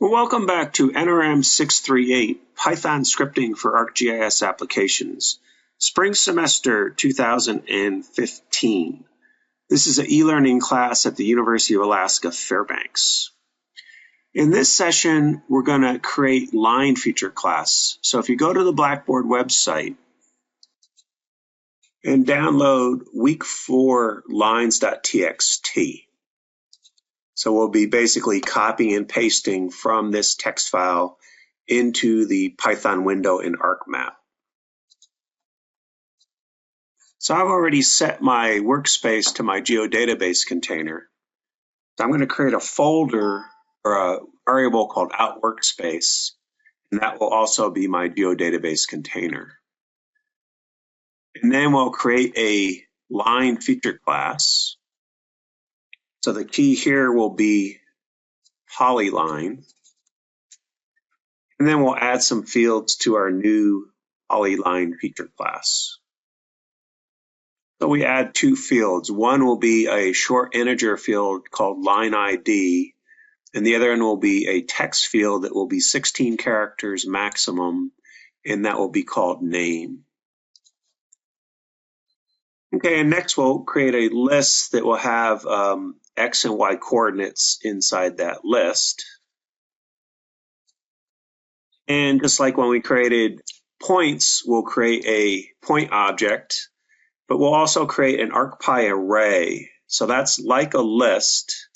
Well, welcome back to NRM 638, Python Scripting for ArcGIS Applications, Spring Semester 2015. This is an e-learning class at the University of Alaska, Fairbanks. In this session, we're going to create line feature class. So if you go to the Blackboard website and download week 4 lines.txt. So we'll be basically copying and pasting from this text file into the Python window in ArcMap. So I've already set my workspace to my geodatabase container. So I'm going to create a folder or a variable called outWorkspace, and that will also be my geodatabase container. And then we'll create a line feature class. So the key here will be polyline. And then we'll add some fields to our new polyline feature class. So we add 2 fields. One will be a short integer field called line ID, and the other one will be a text field that will be 16 characters maximum, and that will be called name. Okay, and next we'll create a list that will have X and Y coordinates inside that list. And just like when we created points, we'll create a point object, but we'll also create an Arcpy array. So that's like a list,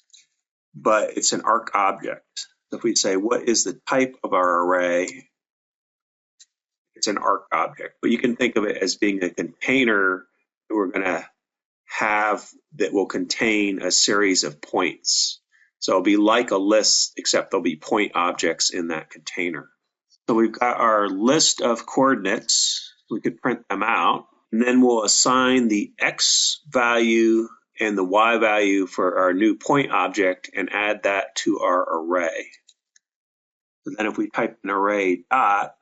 but it's an Arc object. If we say, what is the type of our array? It's an Arc object, but you can think of it as being a container that we're going to have that will contain a series of points. So it'll be like a list, except there'll be point objects in that container. So we've got our list of coordinates. We could print them out, and then we'll assign the X value and the Y value for our new point object and add that to our array. So then if we type in array dot,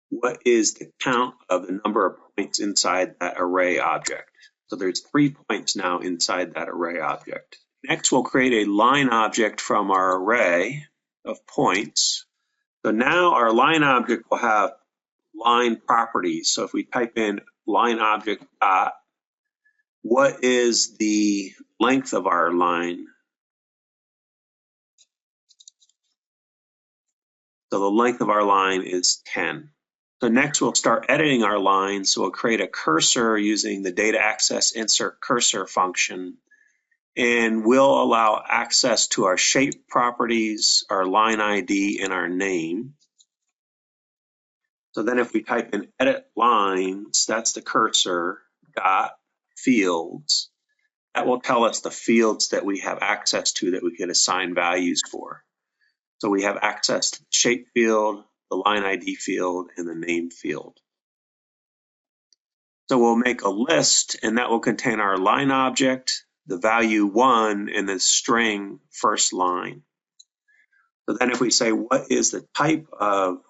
what is the count of the number of points inside that array object? So there's 3 points now inside that array object. Next, we'll create a line object from our array of points. So now our line object will have line properties. So if we type in line object dot, what is the length of our line? So the length of our line is 10. So next we'll start editing our line. So we'll create a cursor using the data access insert cursor function. And we'll allow access to our shape properties, our line ID, and our name. So then if we type in edit lines, that's the cursor, dot fields, that will tell us the fields that we have access to that we can assign values for. So we have access to the shape field, the line ID field, and the name field. So we'll make a list, and that will contain our line object, the value 1, and the string first line. So then if we say, what is the type of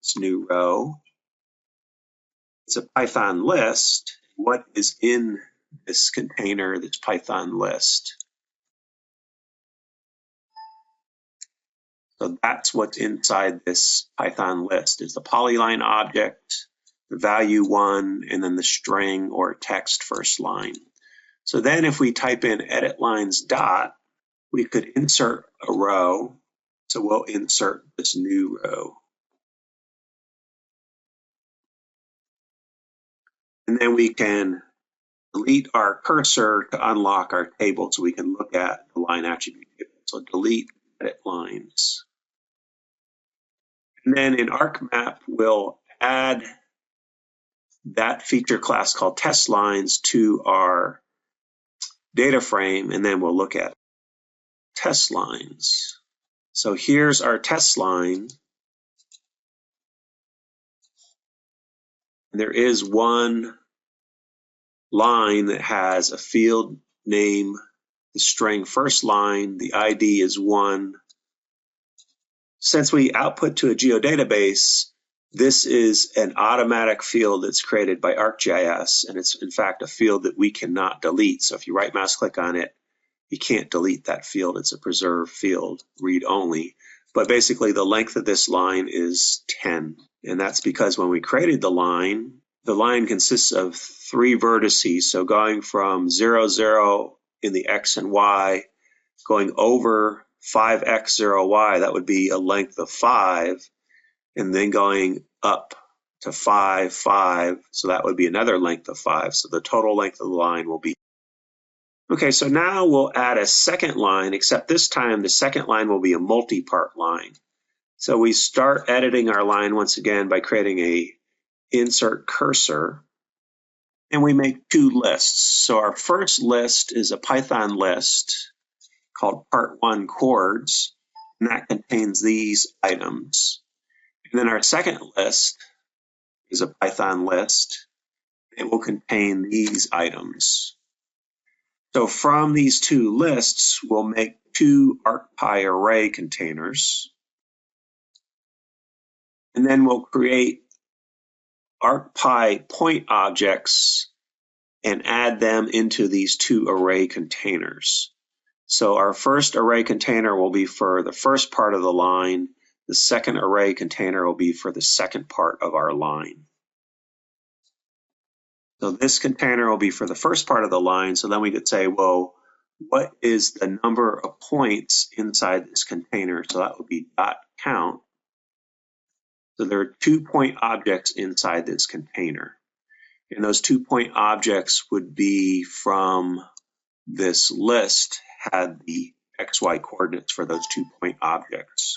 this new row? It's a Python list. What is in this container, this Python list? So that's what's inside this Python list, is the polyline object, the value 1, and then the string or text first line. So then if we type in edit lines dot, we could insert a row. So we'll insert this new row. And then we can delete our cursor to unlock our table so we can look at the line attribute table. So delete edit lines. And then in ArcMap, we'll add that feature class called test lines to our data frame, and then we'll look at test lines. So here's our test line. There is one line that has a field name, the string first line, the ID is 1. Since we output to a geodatabase, this is an automatic field that's created by ArcGIS, and it's in fact a field that we cannot delete. So if you right mouse click on it, you can't delete that field. It's a preserved field, read only. but basically the length of this line is 10. And that's because when we created the line consists of 3 vertices. So going from 0, 0 in the x and y, going over 5x, 0y, that would be a length of 5, and then going up to 5, 5, so that would be another length of 5. So the total length of the line will be. Okay, so now we'll add a second line, except this time the second line will be a multi-part line. So we start editing our line once again by creating a insert cursor, and we make 2 lists. So our first list is a Python list called part 1 chords, and that contains these items. And then our second list is a Python list. It will contain these items. So from these 2 lists, we'll make 2 Arcpy array containers. And then we'll create Arcpy point objects and add them into these 2 array containers. So our first array container will be for the first part of the line. The second array container will be for the second part of our line. So this container will be for the first part of the line. So then we could say, well, what is the number of points inside this container? So that would be .count. So there are 2 point objects inside this container. And those 2 point objects would be from this list had the XY coordinates for those 2 point objects.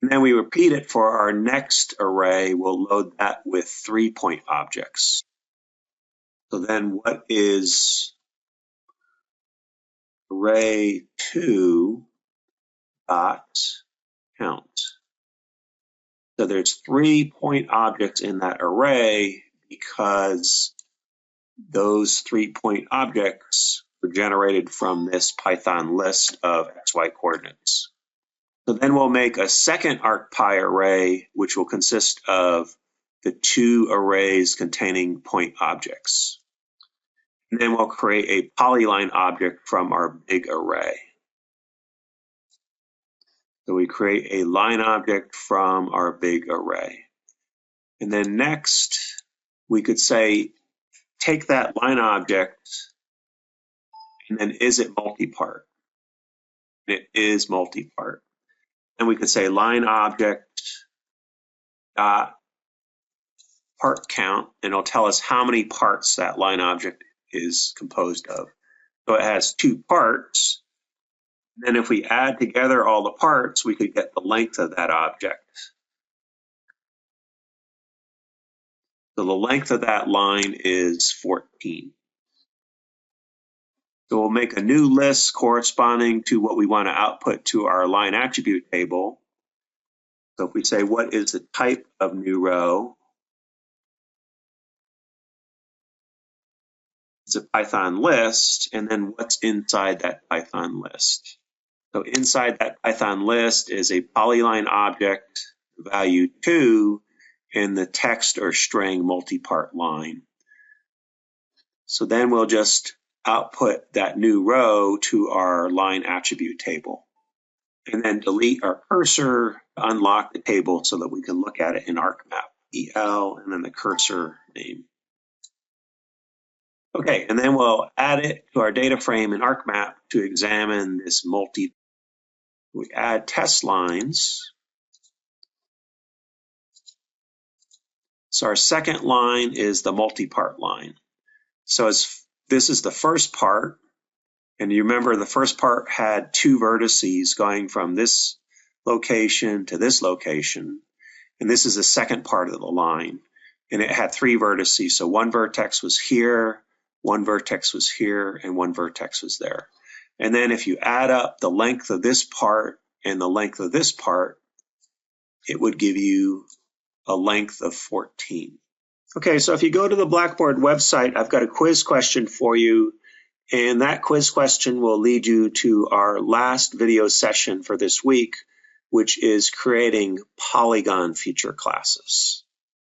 And then we repeat it for our next array. We'll load that with 3 point objects. So then what is array 2 dot count? So there's 3 point objects in that array because those 3 point objects were generated from this Python list of XY coordinates. So then we'll make a second Arcpy array, which will consist of the 2 arrays containing point objects. And then we'll create a polyline object from our big array. So we create a line object from our big array. And then next, we could say, take that line object, and then is it multipart? It is multipart. And we could say line object dot part count, and it'll tell us how many parts that line object is composed of. So it has 2 parts. Then if we add together all the parts, we could get the length of that object. So the length of that line is 14. So we'll make a new list corresponding to what we want to output to our line attribute table. So if we say, what is the type of new row? It's a Python list, and then what's inside that Python list? So inside that Python list is a polyline object, value 2, and the text or string multipart line. So then we'll just output that new row to our line attribute table, and then delete our cursor to unlock the table so that we can look at it in ArcMap. EL, and then the cursor name. Okay, and then we'll add it to our data frame in ArcMap to examine this multi. We add test lines. So our second line is the multipart line. So this is the first part, and you remember the first part had 2 vertices going from this location to this location, and this is the second part of the line, and it had 3 vertices. So one vertex was here, one vertex was here, and one vertex was there. And then if you add up the length of this part and the length of this part, it would give you a length of 14. Okay, so if you go to the Blackboard website, I've got a quiz question for you, and that quiz question will lead you to our last video session for this week, which is creating polygon feature classes.